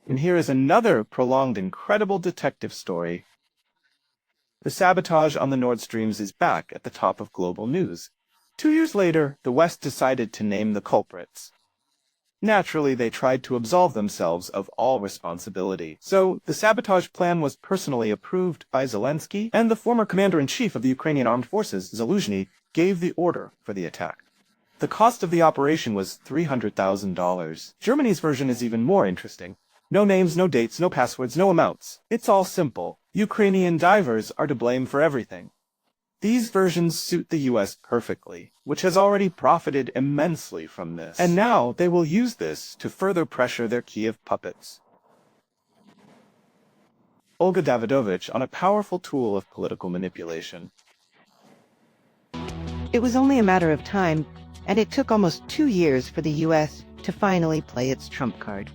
And here is another prolonged, incredible detective story. The sabotage on the Nord Streams is back at the top of global news. 2 years later, the West decided to name the culprits. Naturally, they tried to absolve themselves of all responsibility. So, the sabotage plan was personally approved by Zelensky, and the former commander-in-chief of the Ukrainian armed forces, Zaluzhny, gave the order for the attack. The cost of the operation was $300,000. Germany's version is even more interesting. No names, no dates, no passwords, no amounts. It's all simple. Ukrainian divers are to blame for everything. These versions suit the US perfectly, which has already profited immensely from this. And now they will use this to further pressure their Kiev puppets. Olga Davidovich on a powerful tool of political manipulation. It was only a matter of time, and it took almost 2 years for the US to finally play its trump card.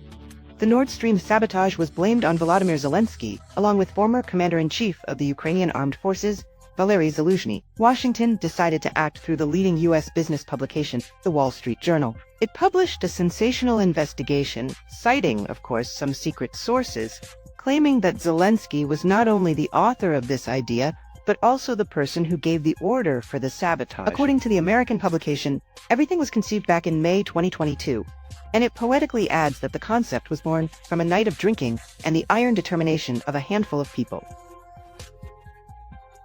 The Nord Stream sabotage was blamed on Volodymyr Zelensky, along with former commander-in-chief of the Ukrainian armed forces, Valery Zaluzhny. Washington decided to act through the leading U.S. business publication, The Wall Street Journal. It published a sensational investigation, citing, of course, some secret sources, claiming that Zelensky was not only the author of this idea, but also the person who gave the order for the sabotage. According to the American publication, everything was conceived back in May 2022, and it poetically adds that the concept was born from a night of drinking and the iron determination of a handful of people.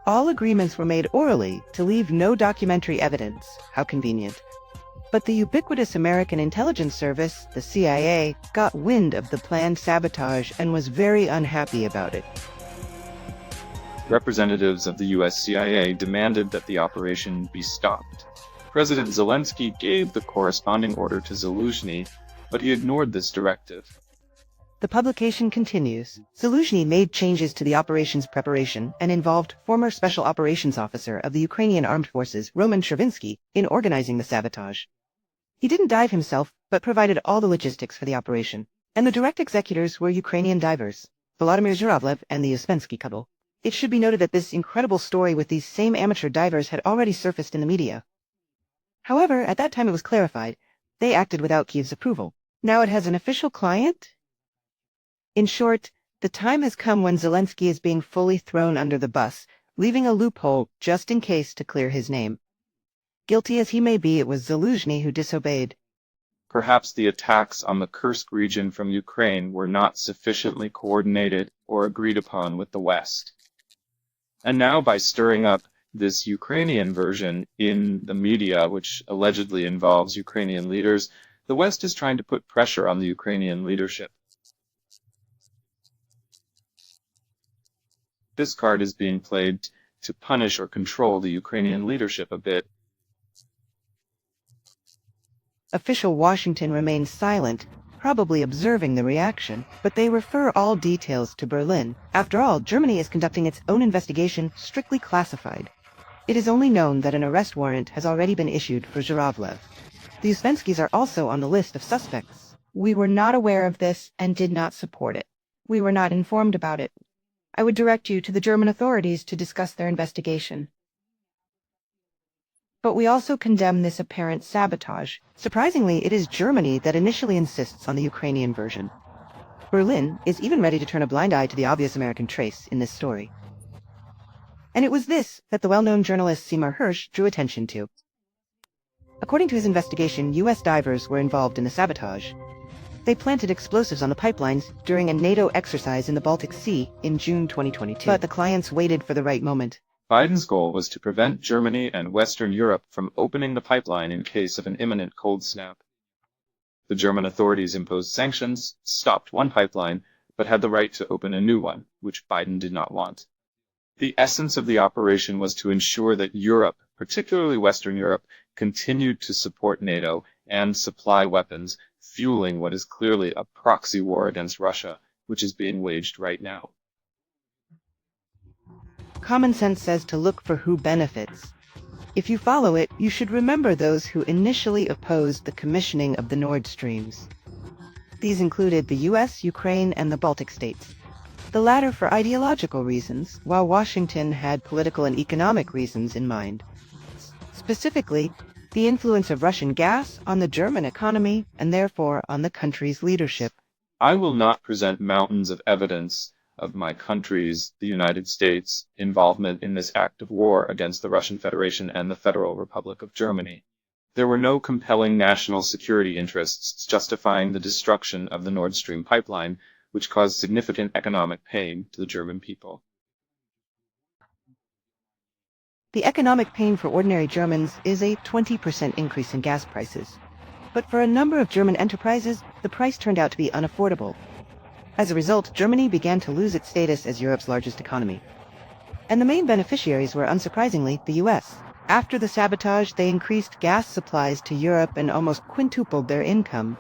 All agreements were made orally to leave no documentary evidence. How convenient. But the ubiquitous American intelligence service, the CIA, got wind of the planned sabotage and was very unhappy about it. Representatives of the US CIA demanded that the operation be stopped. President Zelensky gave the corresponding order to Zaluzhny, but he ignored this directive. The publication continues. Zaluzhny made changes to the operation's preparation and involved former Special Operations Officer of the Ukrainian Armed Forces, Roman Chervinsky, in organizing the sabotage. He didn't dive himself, but provided all the logistics for the operation. And the direct executors were Ukrainian divers, Volodymyr Zhuravlev and the Uspensky couple. It should be noted that this incredible story with these same amateur divers had already surfaced in the media. However, at that time it was clarified, they acted without Kiev's approval. Now it has an official client? In short, the time has come when Zelensky is being fully thrown under the bus, leaving a loophole just in case to clear his name. Guilty as he may be, it was Zaluzhny who disobeyed. Perhaps the attacks on the Kursk region from Ukraine were not sufficiently coordinated or agreed upon with the West. And now, by stirring up this Ukrainian version in the media, which allegedly involves Ukrainian leaders, the West is trying to put pressure on the Ukrainian leadership. This card is being played to punish or control the Ukrainian leadership a bit. Official Washington remains silent, probably observing the reaction, but they refer all details to Berlin. After all, Germany is conducting its own investigation, strictly classified. It is only known that an arrest warrant has already been issued for Zhuravlev. The Uspenskys are also on the list of suspects. We were not aware of this and did not support it. We were not informed about it. I would direct you to the German authorities to discuss their investigation. But we also condemn this apparent sabotage. Surprisingly, it is Germany that initially insists on the Ukrainian version. Berlin is even ready to turn a blind eye to the obvious American trace in this story. And it was this that the well-known journalist Seymour Hersh drew attention to. According to his investigation, U.S. divers were involved in the sabotage. They planted explosives on the pipelines during a NATO exercise in the Baltic Sea in June 2022. But the clients waited for the right moment. Biden's goal was to prevent Germany and Western Europe from opening the pipeline in case of an imminent cold snap. The German authorities imposed sanctions, stopped one pipeline, but had the right to open a new one, which Biden did not want. The essence of the operation was to ensure that Europe, particularly Western Europe, continued to support NATO and supply weapons, fueling what is clearly a proxy war against Russia, which is being waged right now. Common sense says to look for who benefits. If you follow it, you should remember those who initially opposed the commissioning of the Nord Streams. These included the US, Ukraine, and the Baltic states. The latter for ideological reasons, while Washington had political and economic reasons in mind. Specifically, the influence of Russian gas on the German economy and therefore on the country's leadership. I will not present mountains of evidence of my country's, the United States, involvement in this act of war against the Russian Federation and the Federal Republic of Germany. There were no compelling national security interests justifying the destruction of the Nord Stream pipeline, which caused significant economic pain to the German people. The economic pain for ordinary Germans is a 20% increase in gas prices. But for a number of German enterprises, the price turned out to be unaffordable. As a result, Germany began to lose its status as Europe's largest economy. And the main beneficiaries were, unsurprisingly, the US. After the sabotage, they increased gas supplies to Europe and almost quintupled their income.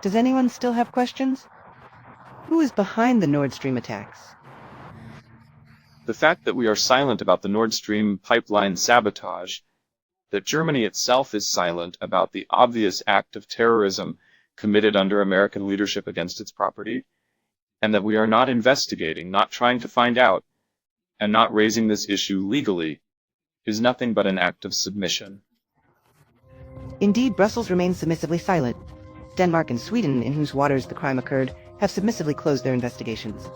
Does anyone still have questions? Who is behind the Nord Stream attacks? The fact that we are silent about the Nord Stream pipeline sabotage, that Germany itself is silent about the obvious act of terrorism committed under American leadership against its property, and that we are not investigating, not trying to find out, and not raising this issue legally, is nothing but an act of submission. Indeed, Brussels remains submissively silent. Denmark and Sweden, in whose waters the crime occurred, have submissively closed their investigations.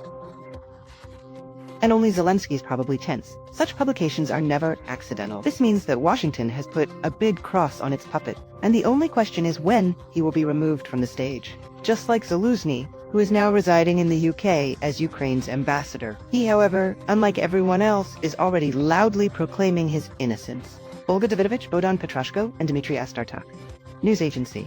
And only Zelensky is probably tense. Such publications are never accidental. This means that Washington has put a big cross on its puppet, and the only question is when he will be removed from the stage. Just like Zaluzhny, who is now residing in the UK as Ukraine's ambassador. He, however, unlike everyone else, is already loudly proclaiming his innocence. Olga Davidovich, Bohdan Petrashko, and Dmitry Astartak. News Agency.